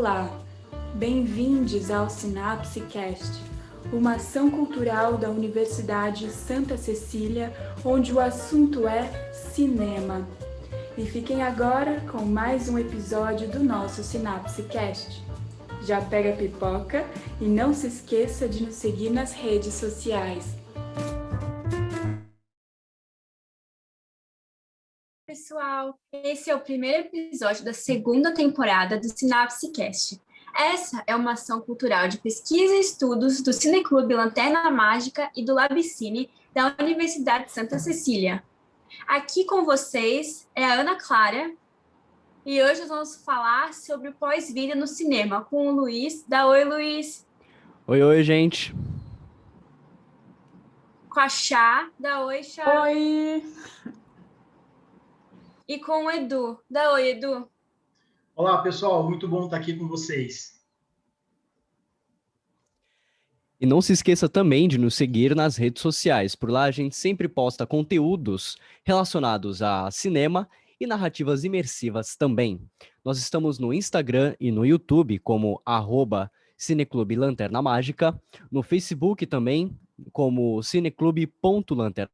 Olá, bem-vindos ao Sinapse Cast, uma ação cultural da Universidade Santa Cecília, onde o assunto é cinema. E fiquem agora com mais um episódio do nosso Sinapse Cast. Já pega a pipoca e não se esqueça de nos seguir nas redes sociais. Pessoal, esse é o primeiro episódio da segunda temporada do Sinapse Cast. Essa é uma ação cultural de pesquisa e estudos do Cineclube Lanterna Mágica e do Labicine da Universidade Santa Cecília. Aqui com vocês é a Ana Clara e hoje nós vamos falar sobre o pós-vida no cinema com o Luiz. Dá oi, Luiz. Oi, gente. Com a Chá. Dá oi, Chá. Oi! E com o Edu. Dá oi, Edu. Olá, pessoal. Muito bom estar aqui com vocês. E não se esqueça também de nos seguir nas redes sociais. Por lá a gente sempre posta conteúdos relacionados a cinema e narrativas imersivas também. Nós estamos no Instagram e no YouTube como @Cineclube Lanterna Mágica, no Facebook também como cineclube.lanterna,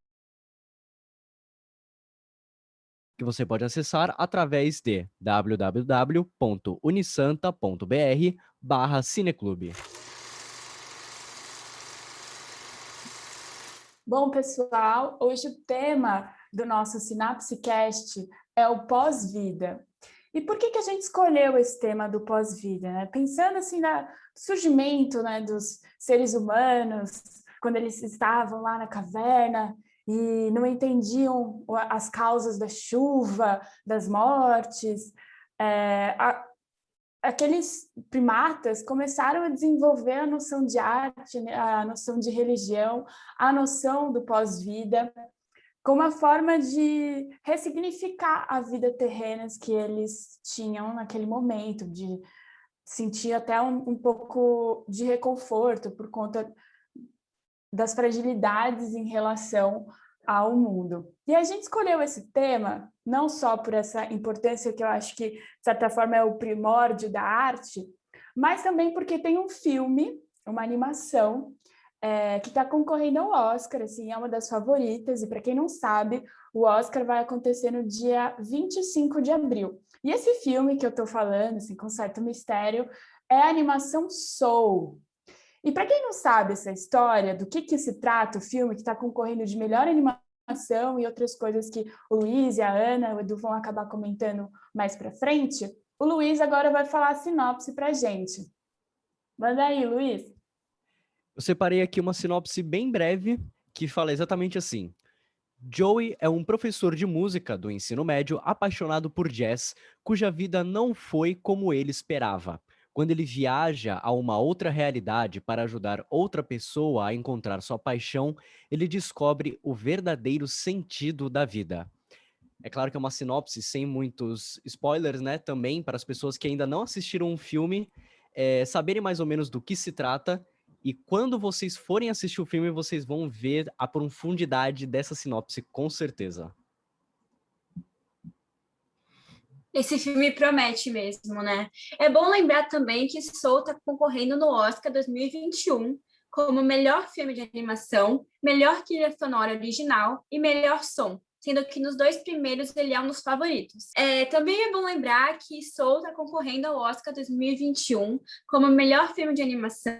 que você pode acessar através de www.unisanta.br/cineclube. Bom, pessoal, hoje o tema do nosso Sinapse Cast é o pós-vida. E por que a gente escolheu esse tema do pós-vida, né? Pensando assim no surgimento, né, dos seres humanos, quando eles estavam lá na caverna e não entendiam as causas da chuva, das mortes, aqueles primatas começaram a desenvolver a noção de arte, a noção de religião, a noção do pós-vida, como uma forma de ressignificar a vida terrena que eles tinham naquele momento, de sentir até um pouco de reconforto por conta das fragilidades em relação ao mundo. E a gente escolheu esse tema não só por essa importância que eu acho que, de certa forma, é o primórdio da arte, mas também porque tem um filme, uma animação, que está concorrendo ao Oscar, assim, é uma das favoritas, e para quem não sabe, o Oscar vai acontecer no dia 25 de abril. E esse filme que eu estou falando, assim, com certo mistério, é a animação Soul. E para quem não sabe essa história, do que se trata o filme que está concorrendo de melhor animação e outras coisas que o Luiz e a Ana, o Edu vão acabar comentando mais para frente, o Luiz agora vai falar a sinopse para a gente. Manda aí, Luiz. Eu separei aqui uma sinopse bem breve que fala exatamente assim. Joey é um professor de música do ensino médio apaixonado por jazz, cuja vida não foi como ele esperava. Quando ele viaja a uma outra realidade para ajudar outra pessoa a encontrar sua paixão, ele descobre o verdadeiro sentido da vida. É claro que é uma sinopse sem muitos spoilers, né? Também para as pessoas que ainda não assistiram o filme, saberem mais ou menos do que se trata. E quando vocês forem assistir o filme, vocês vão ver a profundidade dessa sinopse, com certeza. Esse filme promete mesmo, né? É bom lembrar também que Soul está concorrendo no Oscar 2021 como melhor filme de animação, melhor trilha sonora original e melhor som, sendo que nos dois primeiros ele é um dos favoritos. Também é bom lembrar que Soul está concorrendo ao Oscar 2021 como melhor filme de animação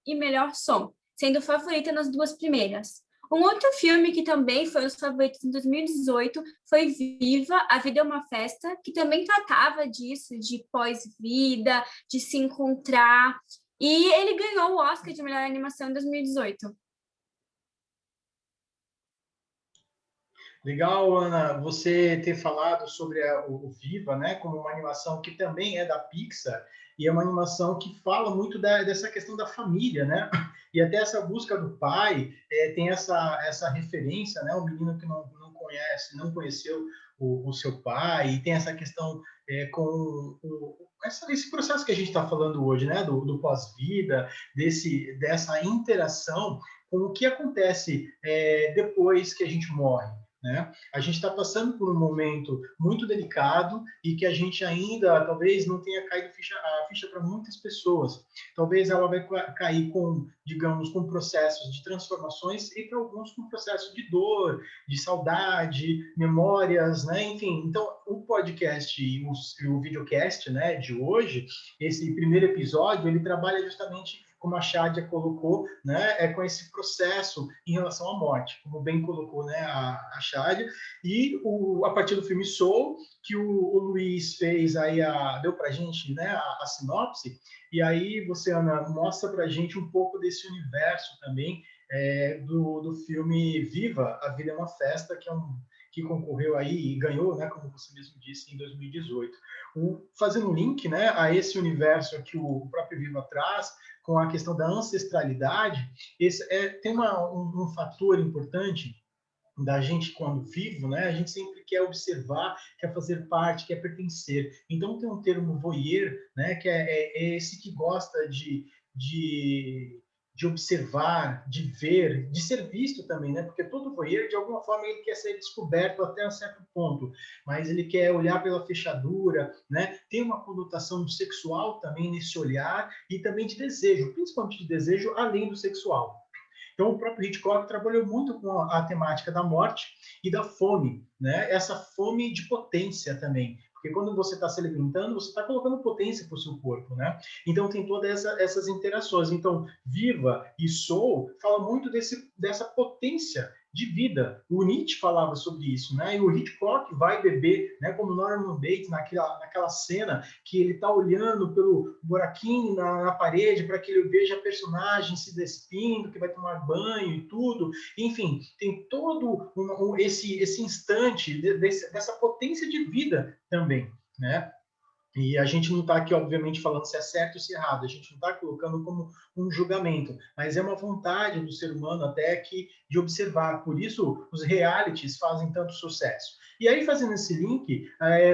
e melhor som, sendo favorita nas duas primeiras. Um outro filme que também foi um dos favoritos em 2018 foi Viva, A Vida é uma Festa, que também tratava disso, de pós-vida, de se encontrar, e ele ganhou o Oscar de melhor animação em 2018. Legal, Ana, você ter falado sobre o Viva, né, como uma animação que também é da Pixar, e é uma animação que fala muito dessa questão da família, né? E até essa busca do pai, tem essa referência, né? O menino que não conheceu o seu pai, e tem essa questão com esse processo que a gente está falando hoje, né? Do pós-vida, dessa interação com o que acontece depois que a gente morre. né? A gente está passando por um momento muito delicado e que a gente ainda, talvez, não tenha caído a ficha para muitas pessoas. Talvez ela vai cair com, digamos, com processos de transformações e para alguns com processos de dor, de saudade, memórias, né? Enfim, então o podcast e o videocast, né, de hoje, esse primeiro episódio, ele trabalha justamente como a Shadia colocou, né, com esse processo em relação à morte, como bem colocou, né, a Shadia, e a partir do filme Soul, que o Luiz fez aí, deu para a gente, né, a sinopse, e aí você, Ana, mostra para a gente um pouco desse universo também do filme Viva, A Vida é uma Festa, que concorreu aí e ganhou, né, como você mesmo disse, em 2018. Fazendo um link, né, a esse universo que o próprio Viva traz, com a questão da ancestralidade, tem um fator importante da gente quando vivo, né? A gente sempre quer observar, quer fazer parte, quer pertencer. Então tem um termo voyeur, né? Que é esse que gosta de observar, de ver, de ser visto também, né? Porque todo voyeur, de alguma forma, ele quer ser descoberto até um certo ponto, mas ele quer olhar pela fechadura, né? Tem uma conotação sexual também nesse olhar e também de desejo, principalmente de desejo além do sexual. Então, o próprio Hitchcock trabalhou muito com a temática da morte e da fome, né? Essa fome de potência também. Porque quando você está se alimentando, você está colocando potência para o seu corpo, né? Então, tem todas essas interações. Então, Viva e Soul fala muito dessa potência de vida. O Nietzsche falava sobre isso, né? E o Hitchcock vai beber, né? Como Norman Bates naquela cena que ele está olhando pelo buraquinho na parede para que ele veja a personagem se despindo, que vai tomar banho e tudo. Enfim, tem todo esse instante dessa potência de vida também, né? E a gente não está aqui, obviamente, falando se é certo ou se é errado, a gente não está colocando como um julgamento, mas é uma vontade do ser humano até que de observar. Por isso, os realities fazem tanto sucesso. E aí, fazendo esse link,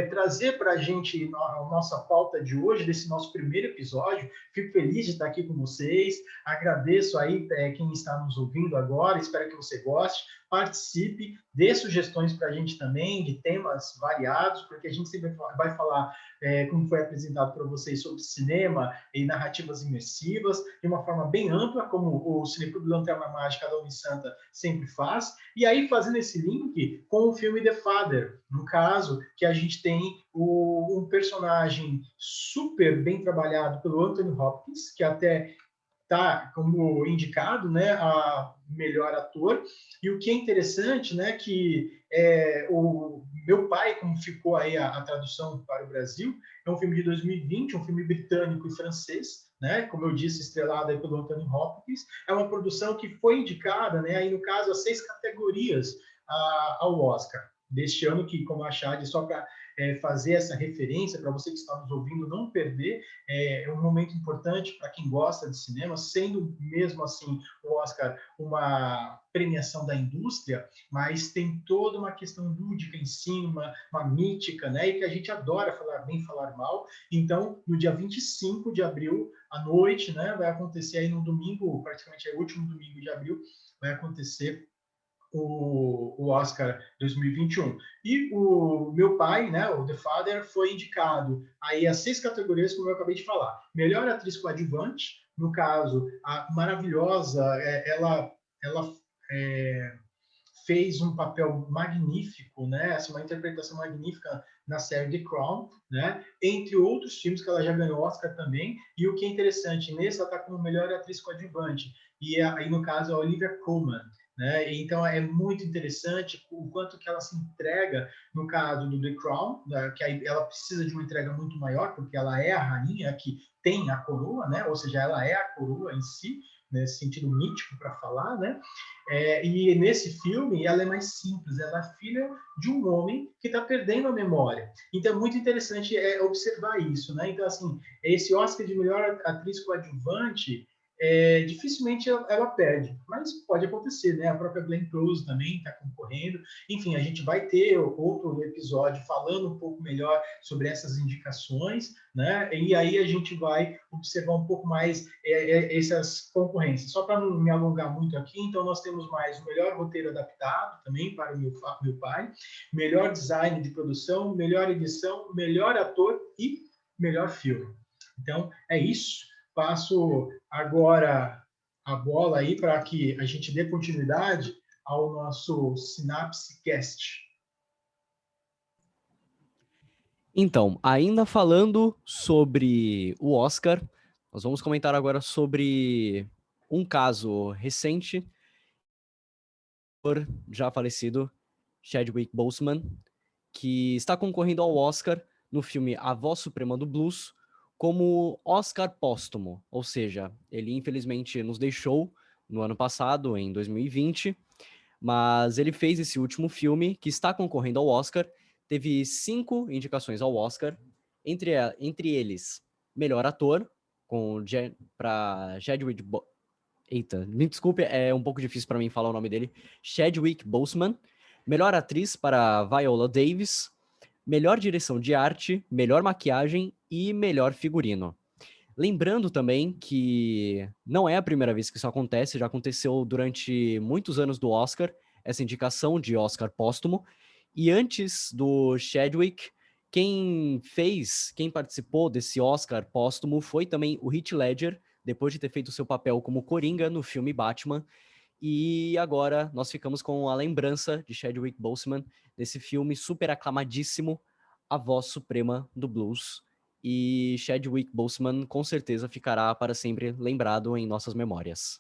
trazer para a gente a nossa pauta de hoje, desse nosso primeiro episódio, fico feliz de estar aqui com vocês, agradeço aí quem está nos ouvindo agora, espero que você goste, participe, dê sugestões para a gente também, de temas variados, porque a gente sempre vai falar como foi apresentado para vocês, sobre cinema e narrativas imersivas, de uma forma bem ampla, como o Cineclube Lanterna Mágica da Unisanta sempre faz, e aí fazendo esse link com o filme The Father, no caso, que a gente tem um personagem super bem trabalhado pelo Anthony Hopkins, que até está como indicado, né, a melhor ator. E o que é interessante, né, que o Meu Pai, como ficou aí a tradução para o Brasil, é um filme de 2020, um filme britânico e francês, né, como eu disse, estrelado aí pelo Anthony Hopkins. É uma produção que foi indicada, né, aí no caso, a 6 categorias ao Oscar deste ano, que, como a Chad, só para fazer essa referência, para você que está nos ouvindo não perder, é um momento importante para quem gosta de cinema, sendo mesmo assim o Oscar uma premiação da indústria, mas tem toda uma questão lúdica em cima, uma mítica, né? E que a gente adora falar bem, falar mal. Então, no dia 25 de abril, à noite, né? Vai acontecer aí no domingo, praticamente é o último domingo de abril, vai acontecer o Oscar 2021. E o Meu Pai, né, o The Father, foi indicado aí a 6 categorias, como eu acabei de falar. Melhor atriz coadjuvante, no caso, a maravilhosa, ela fez um papel magnífico, né, assim, uma interpretação magnífica na série The Crown, né, entre outros filmes que ela já ganhou Oscar também, e o que é interessante, nesse ela está como melhor atriz coadjuvante, e aí no caso a Olivia Colman, né? Então é muito interessante o quanto que ela se entrega no caso do The Crown, né? Que aí ela precisa de uma entrega muito maior, porque ela é a rainha que tem a coroa, né? Ou seja, ela é a coroa em si, nesse sentido mítico para falar, né? E nesse filme ela é mais simples, ela é filha de um homem que está perdendo a memória. Então é muito interessante observar isso, né? Então assim, esse Oscar de melhor atriz coadjuvante dificilmente ela perde, mas pode acontecer, né? A própria Glenn Close também está concorrendo. Enfim, a gente vai ter outro episódio falando um pouco melhor sobre essas indicações, né? E aí a gente vai observar um pouco mais essas concorrências. Só para não me alongar muito aqui, então nós temos mais o melhor roteiro adaptado também para o meu pai, melhor design de produção, melhor edição, melhor ator e melhor filme. Então, é isso. Passo agora a bola aí para que a gente dê continuidade ao nosso Sinapse Cast. Então, ainda falando sobre o Oscar, nós vamos comentar agora sobre um caso recente, já falecido, Chadwick Boseman, que está concorrendo ao Oscar no filme A Voz Suprema do Blues, como Oscar póstumo, ou seja, ele infelizmente nos deixou no ano passado, em 2020, mas ele fez esse último filme que está concorrendo ao Oscar, teve 5 indicações ao Oscar, entre eles, melhor ator, para Chadwick Eita, me desculpe, é um pouco difícil para mim falar o nome dele, Chadwick Boseman, melhor atriz para Viola Davis, melhor direção de arte, melhor maquiagem e melhor figurino. Lembrando também que não é a primeira vez que isso acontece, já aconteceu durante muitos anos do Oscar, essa indicação de Oscar póstumo, e antes do Chadwick, quem participou desse Oscar póstumo foi também o Heath Ledger, depois de ter feito seu papel como Coringa no filme Batman, e agora nós ficamos com a lembrança de Chadwick Boseman desse filme super aclamadíssimo, A Voz Suprema do Blues. E Chadwick Boseman com certeza ficará para sempre lembrado em nossas memórias.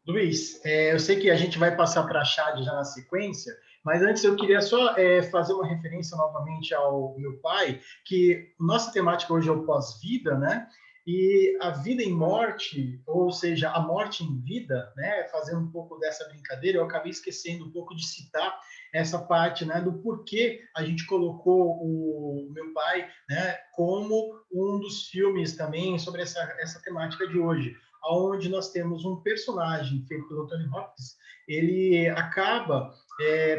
Luiz, eu sei que a gente vai passar para a Chad já na sequência, mas antes eu queria só fazer uma referência novamente ao meu pai, que nossa temática hoje é o pós-vida, né? E a vida em morte, ou seja, a morte em vida, né? Fazendo um pouco dessa brincadeira, eu acabei esquecendo um pouco de citar essa parte, né? Do porquê a gente colocou o meu pai, né? Como um dos filmes também sobre essa temática de hoje, onde nós temos um personagem feito pelo Anthony Hopkins, ele acaba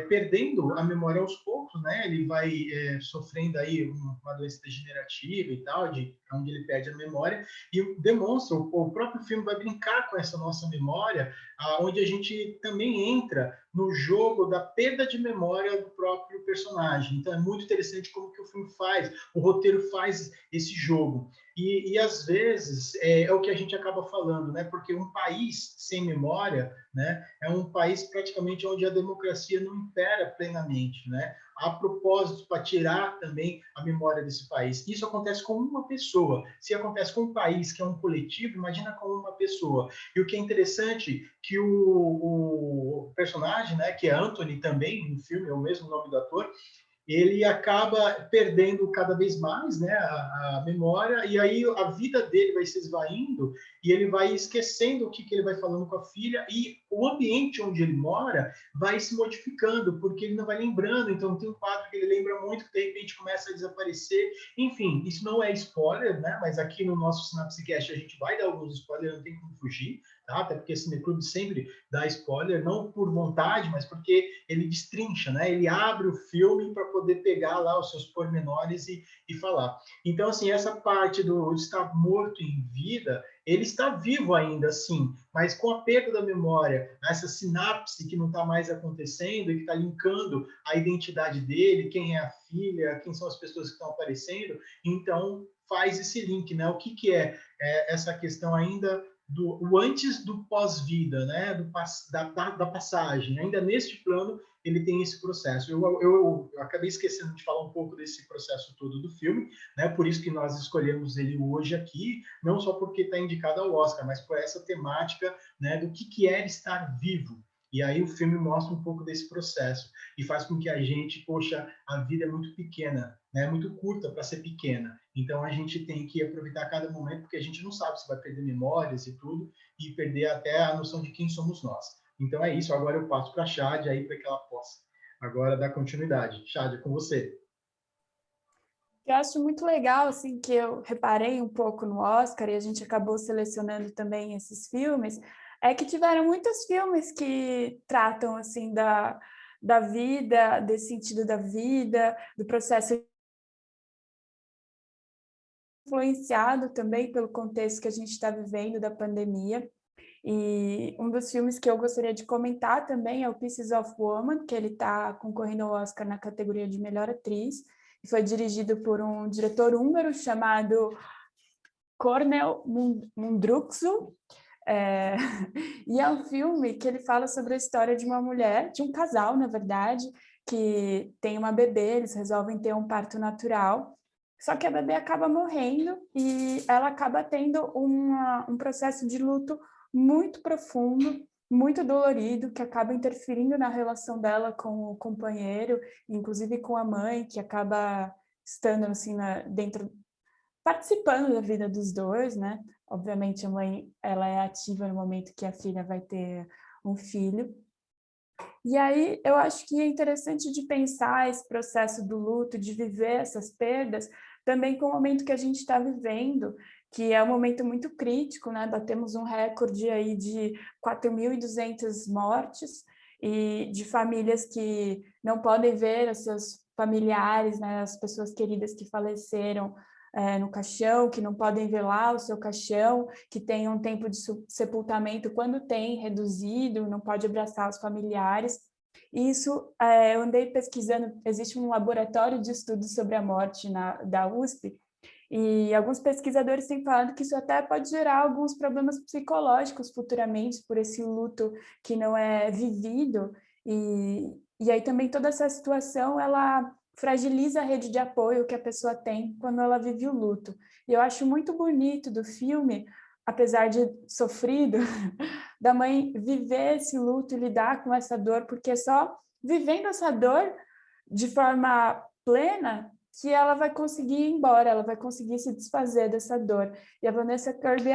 perdendo a memória aos poucos, né? Ele vai sofrendo aí uma doença degenerativa e tal, onde ele perde a memória, e demonstra, o próprio filme vai brincar com essa nossa memória, onde a gente também entra no jogo da perda de memória do próprio personagem. Então é muito interessante como que o filme faz, o roteiro faz esse jogo. E às vezes é o que a gente acaba falando, né? Porque um país sem memória, né, é um país praticamente onde a democracia não impera plenamente, né? Há propósitos para tirar também a memória desse país. Isso acontece com uma pessoa. Se acontece com um país que é um coletivo, imagina com uma pessoa. E o que é interessante que o personagem, né, que é Anthony também no filme, é o mesmo nome do ator, ele acaba perdendo cada vez mais, né, a memória, e aí a vida dele vai se esvaindo e ele vai esquecendo o que ele vai falando com a filha, e o ambiente onde ele mora vai se modificando, porque ele não vai lembrando. Então tem um quadro que ele lembra muito, que de repente começa a desaparecer. Enfim, isso não é spoiler, né, mas aqui no nosso Sinapse Cast a gente vai dar alguns spoilers, não tem como fugir, tá? Até porque esse Cineclube sempre dá spoiler, não por vontade, mas porque ele destrincha, né? Ele abre o filme para poder pegar lá os seus pormenores e falar. Então, assim, essa parte do estar morto em vida, ele está vivo ainda, sim, mas com a perda da memória, essa sinapse que não está mais acontecendo e que está linkando a identidade dele, quem é a filha, quem são as pessoas que estão aparecendo, então faz esse link, né? O que é essa questão ainda o antes do pós-vida, né? Da passagem. Ainda neste plano, ele tem esse processo. Eu acabei esquecendo de falar um pouco desse processo todo do filme, né? Por isso que nós escolhemos ele hoje aqui, não só porque está indicado ao Oscar, mas por essa temática, né, do que é estar vivo. E aí o filme mostra um pouco desse processo e faz com que a gente, poxa, a vida é muito pequena, né? Muito curta para ser pequena. Então a gente tem que aproveitar cada momento, porque a gente não sabe se vai perder memórias e tudo, e perder até a noção de quem somos nós. Então é isso. Agora eu passo para a Chad aí para que ela possa agora dar continuidade. Chad, é com você. que eu acho muito legal, assim, que eu reparei um pouco no Oscar, e a gente acabou selecionando também esses filmes, é que tiveram muitos filmes que tratam, assim, da vida, desse sentido da vida, do processo influenciado também pelo contexto que a gente está vivendo da pandemia. E um dos filmes que eu gostaria de comentar também é o Pieces of Woman, que ele está concorrendo ao Oscar na categoria de melhor atriz, e foi dirigido por um diretor húngaro chamado Kornél Mundruczó. E é um filme que ele fala sobre a história de uma mulher, de um casal, na verdade, que tem uma bebê, eles resolvem ter um parto natural, só que a bebê acaba morrendo e ela acaba tendo um processo de luto muito profundo, muito dolorido, que acaba interferindo na relação dela com o companheiro, inclusive com a mãe, que acaba estando assim dentro, participando da vida dos dois, né? Obviamente a mãe, ela é ativa no momento que a filha vai ter um filho. E aí eu acho que é interessante de pensar esse processo do luto, de viver essas perdas, também com o momento que a gente está vivendo, que é um momento muito crítico, né? Batemos um recorde aí de 4.200 mortes e de famílias que não podem ver os seus familiares, né? As pessoas queridas que faleceram no caixão, que não podem velar o seu caixão, que tem um tempo de sepultamento, quando tem, reduzido, não pode abraçar os familiares. Isso, eu andei pesquisando, existe um laboratório de estudos sobre a morte da USP, e alguns pesquisadores têm falado que isso até pode gerar alguns problemas psicológicos futuramente, por esse luto que não é vivido, e aí também toda essa situação, ela fragiliza a rede de apoio que a pessoa tem quando ela vive o luto. E eu acho muito bonito do filme, apesar de sofrido, da mãe viver esse luto e lidar com essa dor, porque é só vivendo essa dor de forma plena que ela vai conseguir ir embora, ela vai conseguir se desfazer dessa dor. E a Vanessa Kirby,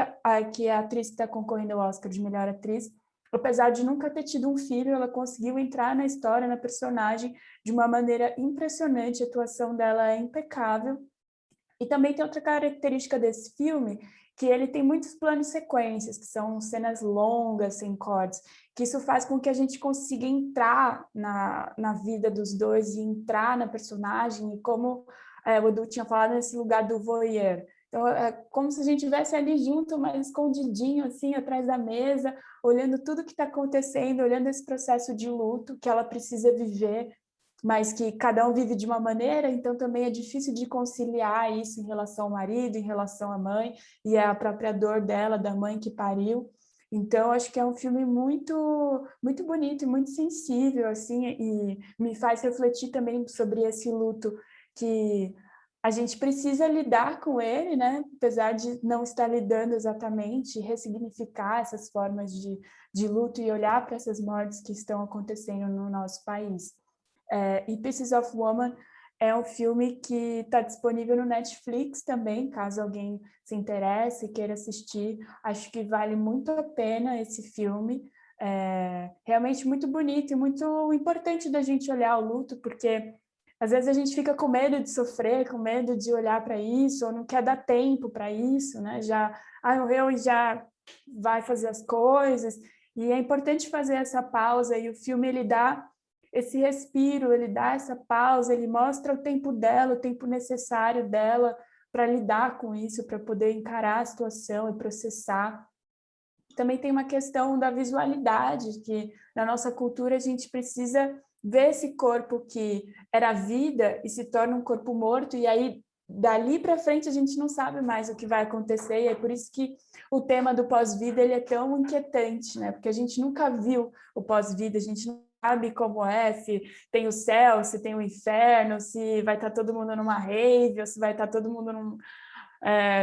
que é a atriz que está concorrendo ao Oscar de melhor atriz, apesar de nunca ter tido um filho, ela conseguiu entrar na história, na personagem, de uma maneira impressionante, a atuação dela é impecável. E também tem outra característica desse filme, que ele tem muitos planos sequências, que são cenas longas, sem cortes, que isso faz com que a gente consiga entrar na vida dos dois e entrar na personagem, e como o Edu tinha falado, nesse lugar do voyeur. Então, é como se a gente estivesse ali junto, mas escondidinho, assim, atrás da mesa, olhando tudo que está acontecendo, olhando esse processo de luto que ela precisa viver, mas que cada um vive de uma maneira, então também é difícil de conciliar isso em relação ao marido, em relação à mãe, e a própria dor dela, da mãe que pariu. Então, acho que é um filme muito, muito bonito e muito sensível, assim, e me faz refletir também sobre esse luto, que a gente precisa lidar com ele, né? Apesar de não estar lidando exatamente, ressignificar essas formas de luto e olhar para essas mortes que estão acontecendo no nosso país. E Pieces of Woman é um filme que está disponível no Netflix também, caso alguém se interesse e queira assistir. Acho que vale muito a pena esse filme. É realmente muito bonito e muito importante da gente olhar o luto, porque às vezes a gente fica com medo de sofrer, com medo de olhar para isso, ou não quer dar tempo para isso, né? Já morreu e já vai fazer as coisas. E é importante fazer essa pausa, e o filme ele dá esse respiro, ele dá essa pausa, ele mostra o tempo dela, o tempo necessário dela para lidar com isso, para poder encarar a situação e processar. Também tem uma questão da visualidade, que na nossa cultura a gente precisa ver esse corpo que era vida e se torna um corpo morto, e aí dali para frente a gente não sabe mais o que vai acontecer, e é por isso que o tema do pós-vida ele é tão inquietante, né? Porque a gente nunca viu o pós-vida, a gente não sabe como é, se tem o céu, se tem o inferno, se vai estar todo mundo numa rave, ou se vai estar todo mundo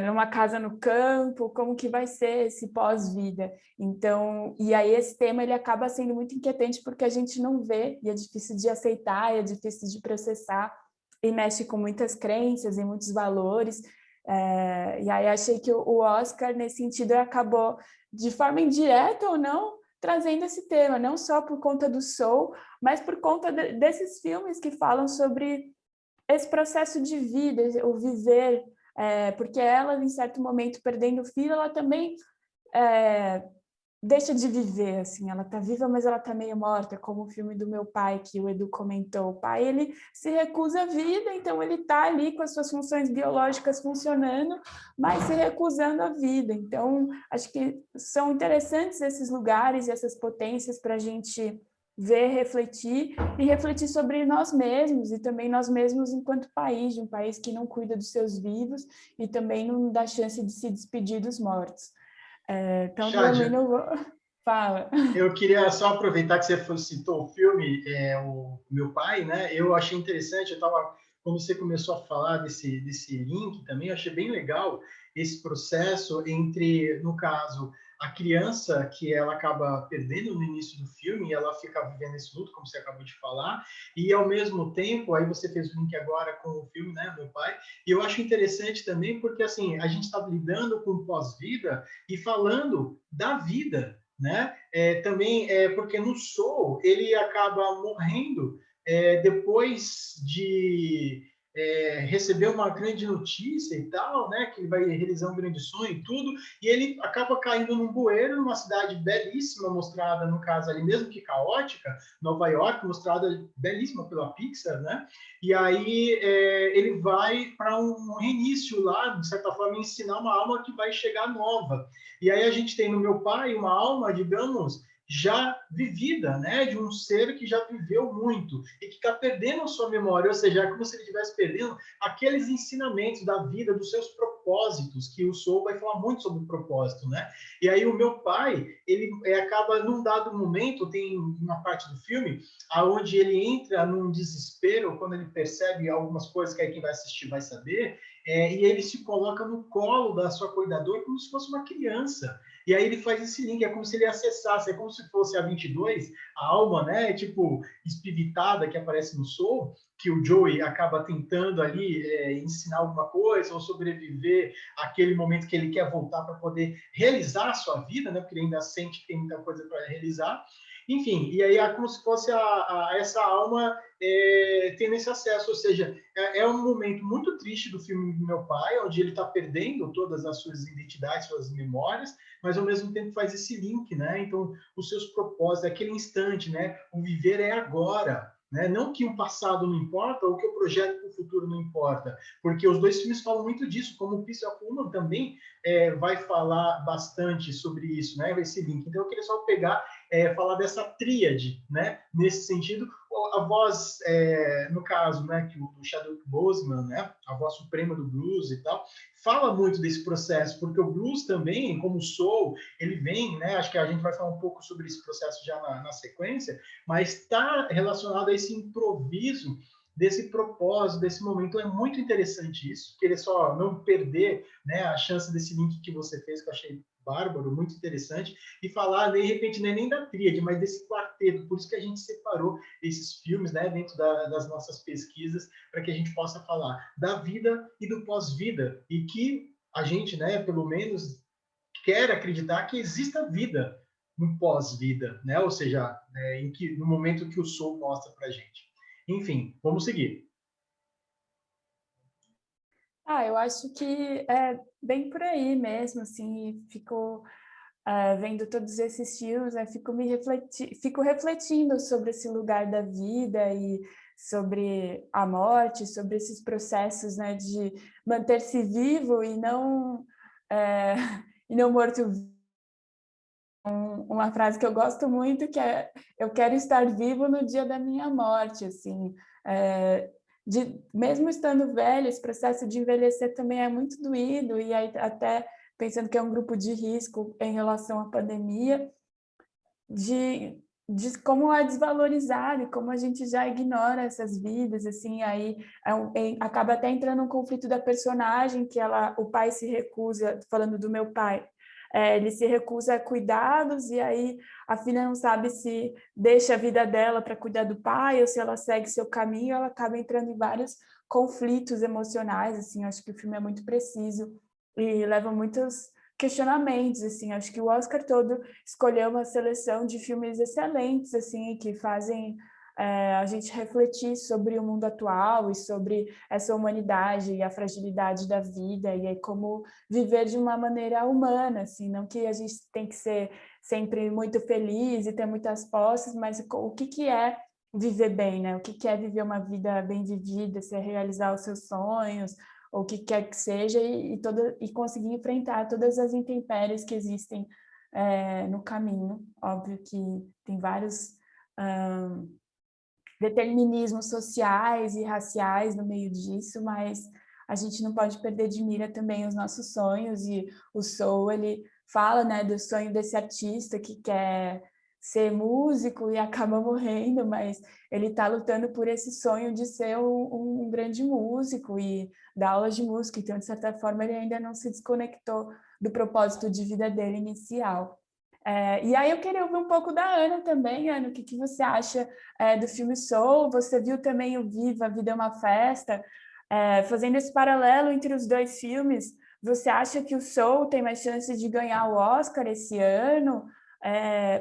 numa casa no campo, como que vai ser esse pós-vida. Então, e aí esse tema ele acaba sendo muito inquietante porque a gente não vê, e é difícil de aceitar, é difícil de processar, e mexe com muitas crenças e muitos valores. E aí achei que o Oscar, nesse sentido, acabou, de forma indireta ou não, trazendo esse tema, não só por conta do Soul, mas por conta desses filmes que falam sobre esse processo de vida, o viver, porque ela, em certo momento, perdendo o filho, ela também deixa de viver, assim, ela está viva, mas ela está meio morta, como o filme do meu pai, que o Edu comentou. O pai, ele se recusa à vida, então ele está ali com as suas funções biológicas funcionando, mas se recusando à vida. Então, acho que são interessantes esses lugares e essas potências para a gente ver, refletir e refletir sobre nós mesmos e também nós mesmos enquanto país, de um país que não cuida dos seus vivos e também não dá chance de se despedir dos mortos. Então, também não vou... Fala. Eu queria só aproveitar que você citou o filme, o Meu Pai, né? Eu achei interessante, quando você começou a falar desse link também, eu achei bem legal esse processo entre, no caso, a criança que ela acaba perdendo no início do filme, e ela fica vivendo esse luto, como você acabou de falar, e ao mesmo tempo, aí você fez o link agora com o filme, né, Meu Pai, e eu acho interessante também porque, assim, a gente está lidando com pós-vida e falando da vida, né? Também porque no Soul ele acaba morrendo depois de receber uma grande notícia e tal, né? Que ele vai realizar um grande sonho e tudo, e ele acaba caindo num bueiro, numa cidade belíssima, mostrada, no caso ali, mesmo que caótica, Nova York, mostrada belíssima pela Pixar, né? E aí ele vai para um reinício lá, de certa forma, ensinar uma alma que vai chegar nova. E aí a gente tem no Meu Pai uma alma, digamos, já vivida, né, de um ser que já viveu muito e que está perdendo a sua memória, ou seja, é como se ele estivesse perdendo aqueles ensinamentos da vida, dos seus propósitos, que o Soul vai falar muito sobre o propósito, né? E aí o Meu Pai, ele acaba num dado momento, tem uma parte do filme aonde ele entra num desespero quando ele percebe algumas coisas que aí quem vai assistir vai saber, e ele se coloca no colo da sua cuidadora como se fosse uma criança. E aí ele faz esse link, é como se ele acessasse, é como se fosse a 22, a alma, né, tipo, espiritada que aparece no Soul, que o Joey acaba tentando ali ensinar alguma coisa ou sobreviver àquele momento que ele quer voltar para poder realizar a sua vida, né, porque ele ainda sente que tem muita coisa para realizar. Enfim, e aí é como se fosse essa alma tendo esse acesso, ou seja, é um momento muito triste do filme do Meu Pai, onde ele está perdendo todas as suas identidades, suas memórias, mas ao mesmo tempo faz esse link, né? Então, os seus propósitos, aquele instante, né? O viver é agora, né? Não que o passado não importa ou que o projeto para o futuro não importa, porque os dois filmes falam muito disso, como o Piece of Woman também vai falar bastante sobre isso, né? Esse link. Então, eu queria só falar dessa tríade, né? Nesse sentido, a voz, no caso, né, que o Chadwick Boseman, né, a voz suprema do blues e tal, fala muito desse processo, porque o blues também, como o soul, ele vem, né, acho que a gente vai falar um pouco sobre esse processo já na sequência, mas está relacionado a esse improviso desse propósito, desse momento. Então, é muito interessante isso, querer só não perder, né, a chance desse link que você fez, que eu achei bárbaro, muito interessante, e falar, de repente, não é nem da tríade, mas desse quarteto, por isso que a gente separou esses filmes, né, dentro das nossas pesquisas, para que a gente possa falar da vida e do pós-vida, e que a gente, né, pelo menos, quer acreditar que exista vida no pós-vida, né, ou seja, no momento que o Soul mostra para a gente. Enfim, vamos seguir. Eu acho que é bem por aí mesmo, assim, fico vendo todos esses filmes, né, fico refletindo sobre esse lugar da vida e sobre a morte, sobre esses processos, né, de manter-se vivo e não, e não morto. Uma frase que eu gosto muito, que é: eu quero estar vivo no dia da minha morte, assim, mesmo estando velho, esse processo de envelhecer também é muito doído, e aí até pensando que é um grupo de risco em relação à pandemia, de como é desvalorizado e como a gente já ignora essas vidas, assim, aí acaba até entrando um conflito da personagem, que o pai se recusa, falando do meu pai, ele se recusa a cuidados, e aí a filha não sabe se deixa a vida dela para cuidar do pai ou se ela segue seu caminho, ela acaba entrando em vários conflitos emocionais, assim, acho que o filme é muito preciso e leva muitos questionamentos, assim, acho que o Oscar todo escolheu uma seleção de filmes excelentes, assim, que fazem a gente refletir sobre o mundo atual e sobre essa humanidade e a fragilidade da vida e aí como viver de uma maneira humana, assim, não que a gente tem que ser sempre muito feliz e ter muitas posses, mas o que é viver bem, né? O que é viver uma vida bem vivida, se é realizar os seus sonhos, ou o que quer que seja, e conseguir enfrentar todas as intempéries que existem no caminho. Óbvio que tem vários determinismos sociais e raciais no meio disso, mas a gente não pode perder de mira também os nossos sonhos, e o Soul, ele fala, né, do sonho desse artista que quer ser músico e acaba morrendo, mas ele está lutando por esse sonho de ser um grande músico e dar aulas de música, então, de certa forma, ele ainda não se desconectou do propósito de vida dele inicial. E aí eu queria ouvir um pouco da Ana também, Ana, o que você acha do filme Soul? Você viu também o Viva, A Vida é uma Festa? Fazendo esse paralelo entre os dois filmes, você acha que o Soul tem mais chance de ganhar o Oscar esse ano?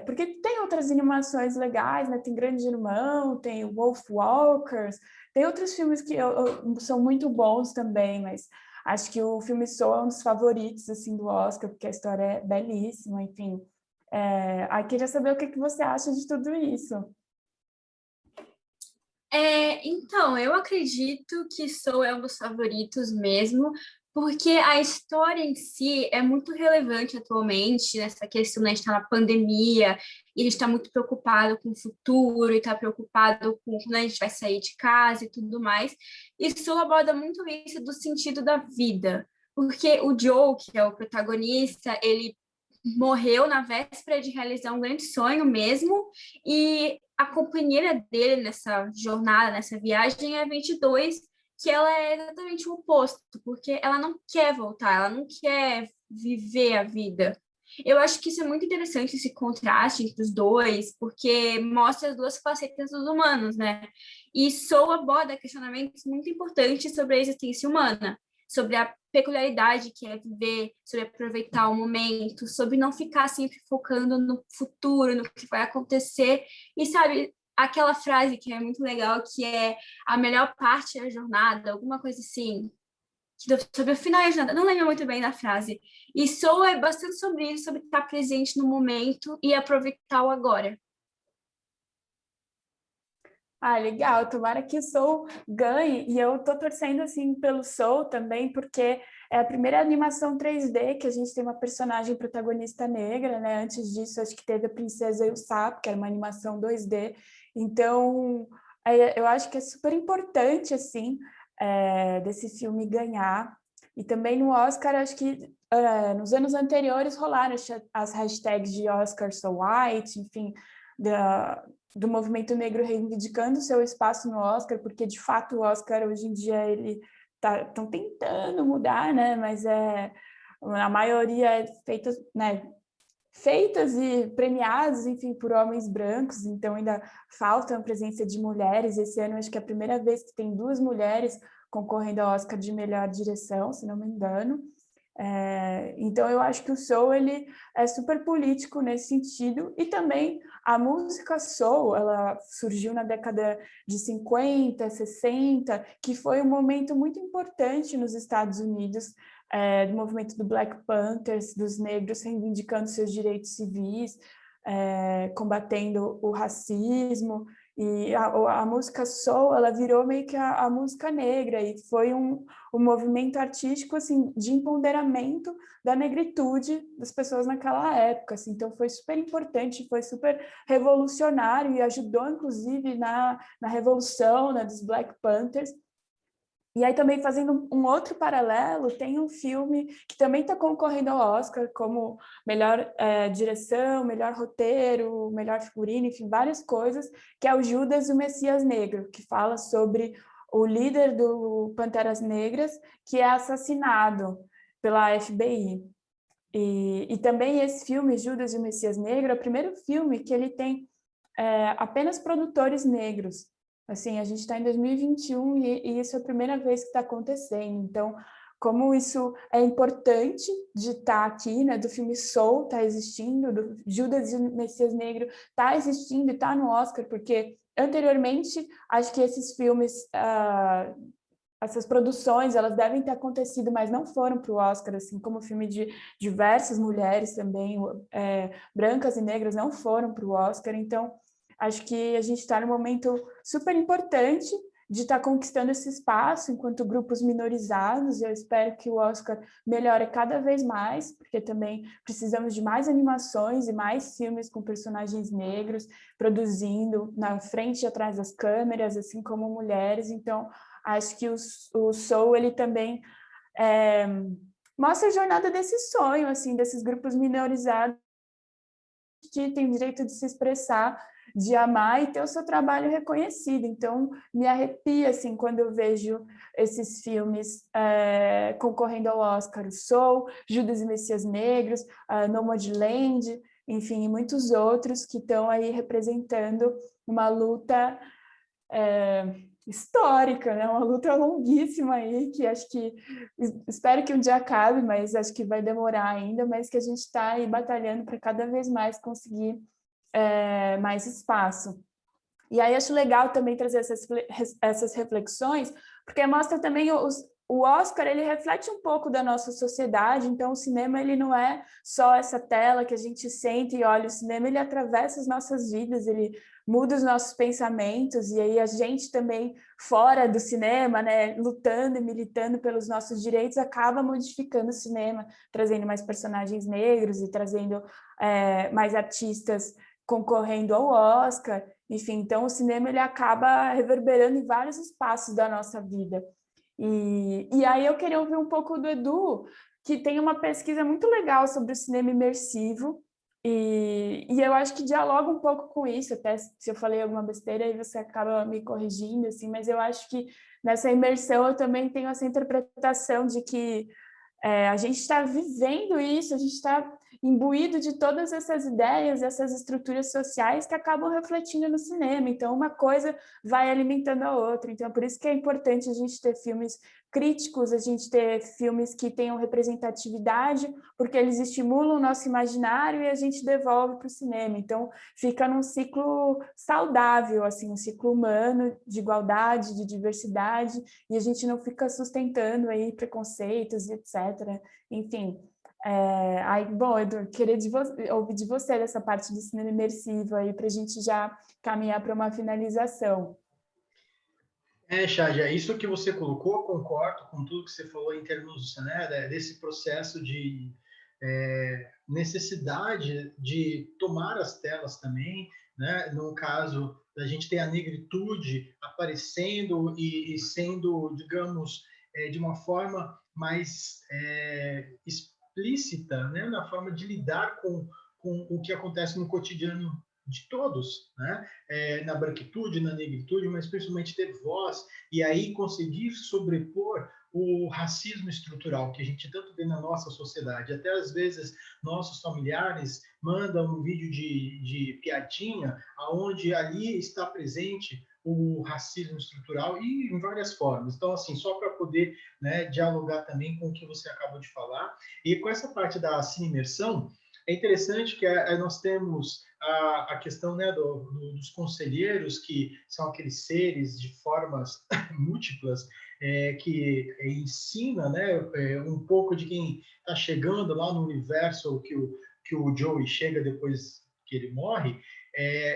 Porque tem outras animações legais, né? Tem Grande Irmão, tem Wolf Walkers, tem outros filmes que são muito bons também, mas acho que o filme Soul é um dos favoritos assim, do Oscar, porque a história é belíssima, enfim. Aí queria saber o que você acha de tudo isso. Então, eu acredito que Soul é um dos favoritos mesmo, porque a história em si é muito relevante atualmente, nessa questão, né, a gente está na pandemia, e a gente está muito preocupado com o futuro, e está preocupado com quando a gente vai sair de casa e tudo mais, e Soul aborda muito isso do sentido da vida, porque o Joe, que é o protagonista, ele morreu na véspera de realizar um grande sonho mesmo, e a companheira dele nessa jornada, nessa viagem, é a 22, que ela é exatamente o oposto, porque ela não quer voltar, ela não quer viver a vida. Eu acho que isso é muito interessante, esse contraste entre os dois, porque mostra as duas facetas dos humanos, né? E Soul aborda questionamentos muito importantes sobre a existência humana, sobre a peculiaridade que é viver, sobre aproveitar o momento, sobre não ficar sempre focando no futuro, no que vai acontecer. E sabe, aquela frase que é muito legal, que é a melhor parte da jornada, alguma coisa assim, sobre o final da jornada, não lembro muito bem da frase. E Soul é bastante sobre isso, sobre estar presente no momento e aproveitar o agora. Legal, tomara que o Soul ganhe, e eu tô torcendo assim pelo Soul também, porque é a primeira animação 3D que a gente tem uma personagem protagonista negra, né? Antes disso, acho que teve a Princesa e o Sapo, que era uma animação 2D, então eu acho que é super importante, assim, desse filme ganhar, e também no Oscar, acho que nos anos anteriores rolaram as hashtags de Oscar So White, enfim, do movimento negro reivindicando seu espaço no Oscar, porque de fato o Oscar hoje em dia ele estão tentando mudar, né? Mas a maioria é feita, né? Feitas e premiadas, enfim, por homens brancos, então ainda falta a presença de mulheres. Esse ano acho que é a primeira vez que tem 2 mulheres concorrendo ao Oscar de melhor direção, se não me engano. Então eu acho que o Soul ele é super político nesse sentido, e também a música Soul, ela surgiu na década de 50, 60, que foi um momento muito importante nos Estados Unidos, do movimento do Black Panthers, dos negros reivindicando seus direitos civis, combatendo o racismo, e a música Soul, ela virou meio que a música negra, e foi um movimento artístico assim, de empoderamento da negritude das pessoas naquela época. Assim. Então foi super importante, foi super revolucionário e ajudou, inclusive, na revolução, né, dos Black Panthers. E aí também fazendo um outro paralelo, tem um filme que também está concorrendo ao Oscar como melhor direção, melhor roteiro, melhor figurino, enfim, várias coisas, que é o Judas e o Messias Negro, que fala sobre o líder do Panteras Negras, que é assassinado pela FBI. E também esse filme, Judas e o Messias Negro, é o primeiro filme que ele tem apenas produtores negros. Assim, a gente está em 2021 e isso é a primeira vez que está acontecendo. Então, como isso é importante de estar aqui, né? Do filme Soul está existindo, do Judas e o Messias Negro está existindo e está no Oscar, porque anteriormente, acho que esses filmes, essas produções, elas devem ter acontecido, mas não foram para o Oscar, assim como o filme de diversas mulheres também, brancas e negras, não foram para o Oscar. Então, acho que a gente está num momento super importante de estar conquistando esse espaço enquanto grupos minorizados. Eu espero que o Oscar melhore cada vez mais, porque também precisamos de mais animações e mais filmes com personagens negros produzindo na frente e atrás das câmeras, assim como mulheres. Então, acho que o Soul, ele também mostra a jornada desse sonho, assim, desses grupos minorizados que têm direito de se expressar, de amar e ter o seu trabalho reconhecido. Então, me arrepia, assim, quando eu vejo esses filmes concorrendo ao Oscar, o Soul, Judas e Messias Negros, Nomadland, enfim, e muitos outros que estão aí representando uma luta histórica, né? Uma luta longuíssima aí, que acho que, espero que um dia acabe, mas acho que vai demorar ainda, mas que a gente está aí batalhando para cada vez mais conseguir mais espaço. E aí acho legal também trazer essas reflexões, porque mostra também o Oscar, ele reflete um pouco da nossa sociedade. Então o cinema, ele não é só essa tela que a gente senta e olha. O cinema, ele atravessa as nossas vidas, ele muda os nossos pensamentos, e aí a gente também, fora do cinema, né, lutando e militando pelos nossos direitos, acaba modificando o cinema, trazendo mais personagens negros e trazendo mais artistas concorrendo ao Oscar. Enfim, então o cinema, ele acaba reverberando em vários espaços da nossa vida. E aí eu queria ouvir um pouco do Edu, que tem uma pesquisa muito legal sobre o cinema imersivo, e eu acho que dialoga um pouco com isso. Até se eu falei alguma besteira, aí você acaba me corrigindo, assim, mas eu acho que nessa imersão eu também tenho essa interpretação de que a gente está vivendo isso, a gente está imbuído de todas essas ideias, essas estruturas sociais que acabam refletindo no cinema. Então, uma coisa vai alimentando a outra. Então, por isso que é importante a gente ter filmes críticos, a gente ter filmes que tenham representatividade, porque eles estimulam o nosso imaginário e a gente devolve para o cinema. Então, fica num ciclo saudável, assim, um ciclo humano de igualdade, de diversidade, e a gente não fica sustentando aí preconceitos, etc. Enfim, bom, Edu, queria ouvir de você dessa parte do cinema imersivo aí, para a gente já caminhar para uma finalização. Shadia, isso que você colocou, concordo com tudo que você falou em termos, né, desse processo de necessidade de tomar as telas também, né? No caso, a gente tem a negritude aparecendo e sendo, digamos, de uma forma mais explícita, né? Na forma de lidar com o que acontece no cotidiano de todos, né? Na branquitude, na negritude, mas principalmente ter voz e aí conseguir sobrepor o racismo estrutural que a gente tanto vê na nossa sociedade. Até às vezes nossos familiares mandam um vídeo de piadinha, aonde ali está presente o racismo estrutural e em várias formas. Então, assim, só para poder, né, dialogar também com o que você acabou de falar. E com essa parte da cine-imersão, é interessante que nós temos a questão, né, dos conselheiros, que são aqueles seres de formas múltiplas, que ensina, né, um pouco de quem está chegando lá no universo que o Joey chega depois que ele morre,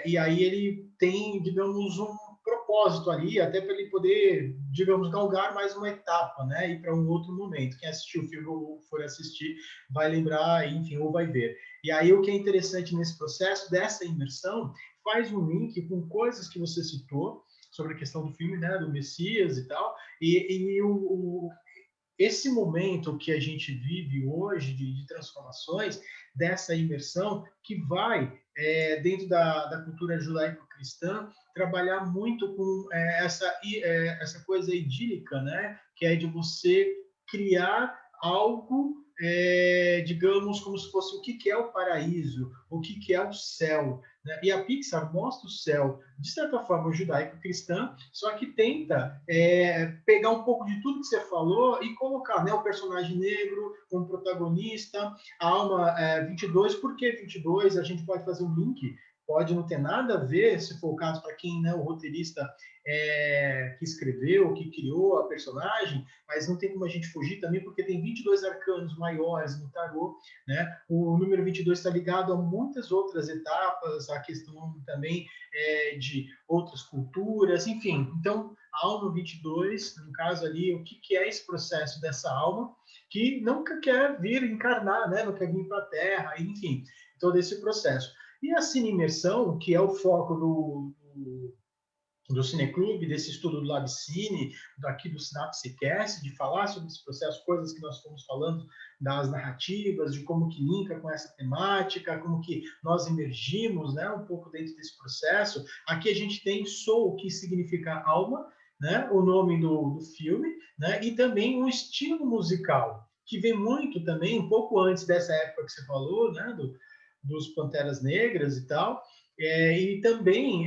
e aí ele tem, digamos, um propósito ali, até para ele poder, digamos, galgar mais uma etapa, né, ir para um outro momento. Quem assistiu o filme ou for assistir vai lembrar, enfim, ou vai ver. E aí o que é interessante nesse processo dessa imersão faz um link com coisas que você citou sobre a questão do filme, né, do Messias e tal, e esse momento que a gente vive hoje de transformações, dessa imersão, que vai, dentro da cultura judaico-cristã, trabalhar muito com essa coisa idílica, né? Que é de você criar algo, digamos, como se fosse o que é o paraíso, o que é o céu. Né? E a Pixar mostra o céu, de certa forma, judaico-cristã, só que tenta pegar um pouco de tudo que você falou e colocar, né, o personagem negro como protagonista, a alma 22. Por que 22? A gente pode fazer um link pode não ter nada a ver, se for o caso, para quem, né, o roteirista que escreveu, que criou a personagem, mas não tem como a gente fugir também, porque tem 22 arcanos maiores no tarô, né? O número 22 está ligado a muitas outras etapas, a questão também de outras culturas, enfim. Então, a alma 22, no caso ali, o que é esse processo dessa alma, que nunca quer vir encarnar, né? Não quer vir para a Terra, enfim, todo esse processo. E a cine imersão, que é o foco do Cineclube, desse estudo do Labcine, daqui do Sinapsecast, de falar sobre esse processo, coisas que nós fomos falando das narrativas, de como que linka com essa temática, como que nós emergimos, né, um pouco dentro desse processo. Aqui a gente tem Soul, que significa alma, né, o nome do filme, né, e também um estilo musical, que vem muito também, um pouco antes dessa época que você falou, né, dos Panteras Negras e tal, e também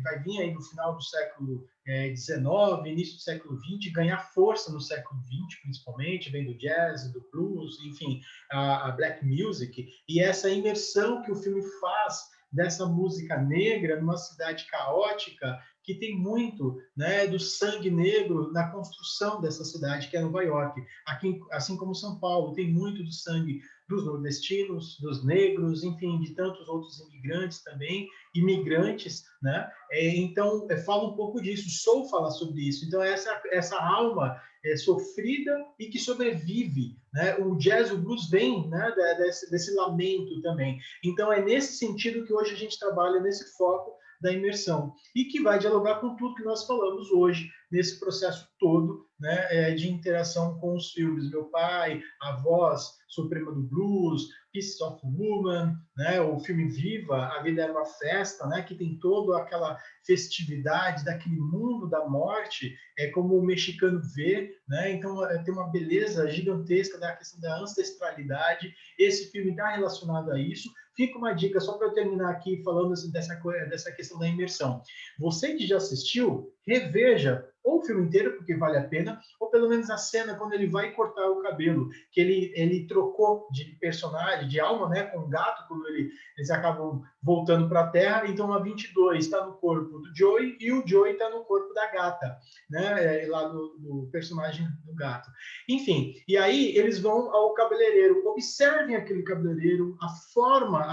vai vir aí no final do século XIX, início do século XX, ganhar força no século XX, principalmente, vem do jazz, do blues, enfim, a black music, e essa imersão que o filme faz dessa música negra numa cidade caótica, que tem muito, né, do sangue negro na construção dessa cidade, que é Nova York. Aqui, assim como São Paulo, tem muito do sangue dos nordestinos, dos negros, enfim, de tantos outros imigrantes também, imigrantes, né? Então, fala um pouco disso, Soul fala sobre isso. Então, essa alma sofrida e que sobrevive, né? O jazz, o blues vem, né, desse lamento também. Então, é nesse sentido que hoje a gente trabalha, nesse foco da imersão, e que vai dialogar com tudo que nós falamos hoje, nesse processo todo, né, de interação com os filmes. Meu pai, a voz suprema do blues, Pieces of Woman, né, o filme Viva, A Vida Era uma Festa, né, que tem toda aquela festividade daquele mundo da morte, como o mexicano vê, né, então tem uma beleza gigantesca da questão da ancestralidade. Esse filme está relacionado a isso. Fica uma dica, só para eu terminar aqui falando assim, dessa questão da imersão. Você que já assistiu, reveja ou o filme inteiro, porque vale a pena, ou pelo menos a cena quando ele vai cortar o cabelo, que ele trocou de personagem, de alma, né, com o gato, quando eles acabam voltando para a Terra. Então a 22 está no corpo do Joey e o Joey está no corpo da gata, né, lá do personagem do gato. Enfim, e aí eles vão ao cabeleireiro. Observem aquele cabeleireiro, a forma,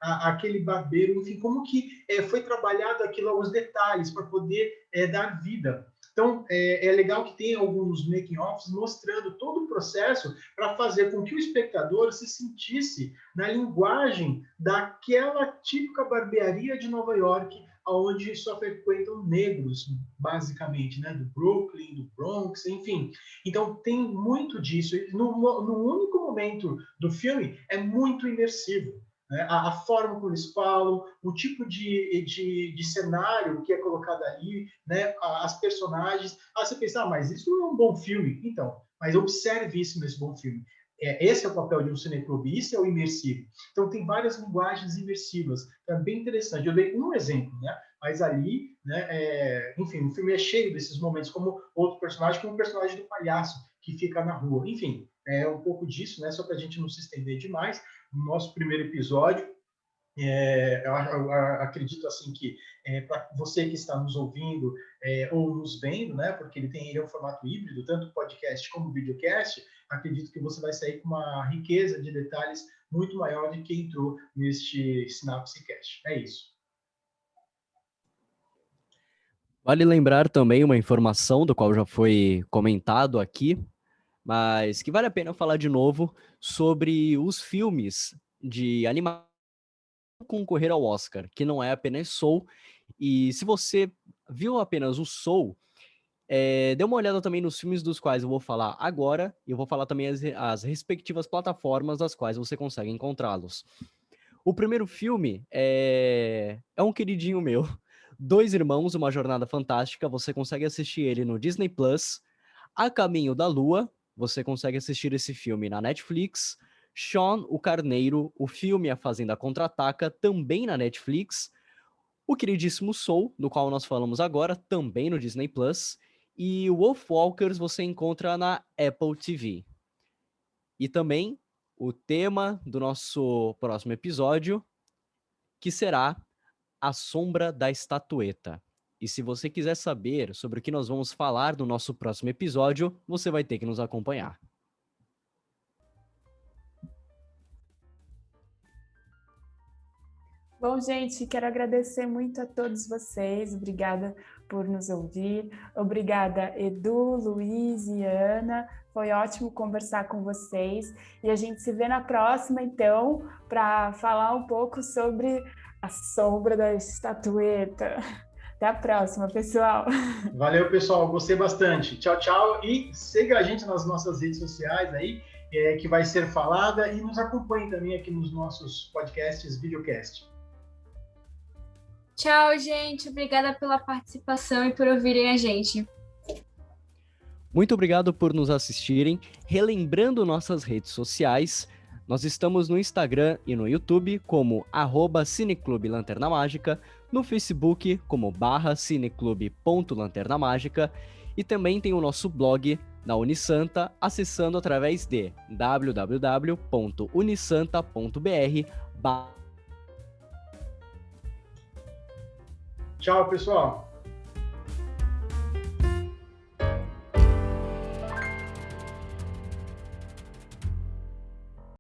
aquele barbeiro, enfim, como que foi trabalhado aquilo, os detalhes, para poder dar vida. Então, é legal que tem alguns making-offs mostrando todo o processo para fazer com que o espectador se sentisse na linguagem daquela típica barbearia de Nova York, onde só frequentam negros, basicamente, né? Do Brooklyn, do Bronx, enfim. Então, tem muito disso. No único momento do filme, é muito imersivo. Né? A forma como eles falam, o tipo de cenário que é colocado ali, né? As personagens. Você pensa, mas isso não é um bom filme. Então, mas observe isso nesse bom filme. Esse é o papel de um cineclube, isso é o imersivo. Então, tem várias linguagens imersivas. É bem interessante. Eu dei um exemplo, né? Mas ali, né, enfim, o filme é cheio desses momentos, como outro personagem, como o personagem do palhaço, que fica na rua. Enfim, é um pouco disso, né? Só para a gente não se estender demais. No nosso primeiro episódio, eu acredito assim que para você que está nos ouvindo ou nos vendo, né, porque ele é um formato híbrido, tanto podcast como videocast, acredito que você vai sair com uma riqueza de detalhes muito maior do que entrou neste Sinapsecast. É isso. Vale lembrar também uma informação do qual já foi comentado aqui, mas que vale a pena falar de novo sobre os filmes de animação concorrer ao Oscar, que não é apenas Soul. E se você viu apenas o Soul, dê uma olhada também nos filmes dos quais eu vou falar agora, e eu vou falar também as respectivas plataformas das quais você consegue encontrá-los. O primeiro filme é um queridinho meu, Dois Irmãos, Uma Jornada Fantástica, você consegue assistir ele no Disney Plus. A Caminho da Lua, você consegue assistir esse filme na Netflix. Sean, o Carneiro, o filme A Fazenda Contra-Ataca, também na Netflix. O queridíssimo Soul, do qual nós falamos agora, também no Disney Plus. E Wolfwalkers você encontra na Apple TV. E também o tema do nosso próximo episódio, que será A Sombra da Estatueta. E se você quiser saber sobre o que nós vamos falar no nosso próximo episódio, você vai ter que nos acompanhar. Bom, gente, quero agradecer muito a todos vocês. Obrigada por nos ouvir. Obrigada, Edu, Luiz e Ana. Foi ótimo conversar com vocês. E a gente se vê na próxima, então, para falar um pouco sobre A Sombra da Estatueta. Até a próxima, pessoal. Valeu, pessoal. Gostei bastante. Tchau, tchau. E siga a gente nas nossas redes sociais aí, que vai ser falada. E nos acompanhe também aqui nos nossos podcasts, videocast. Tchau, gente. Obrigada pela participação e por ouvirem a gente. Muito obrigado por nos assistirem. Relembrando nossas redes sociais, nós estamos no Instagram e no YouTube como @Cineclube Lanterna Mágica, no Facebook como /cineclube.lanternamágica e também tem o nosso blog da Unisanta, acessando através de www.unisanta.br. Tchau, pessoal.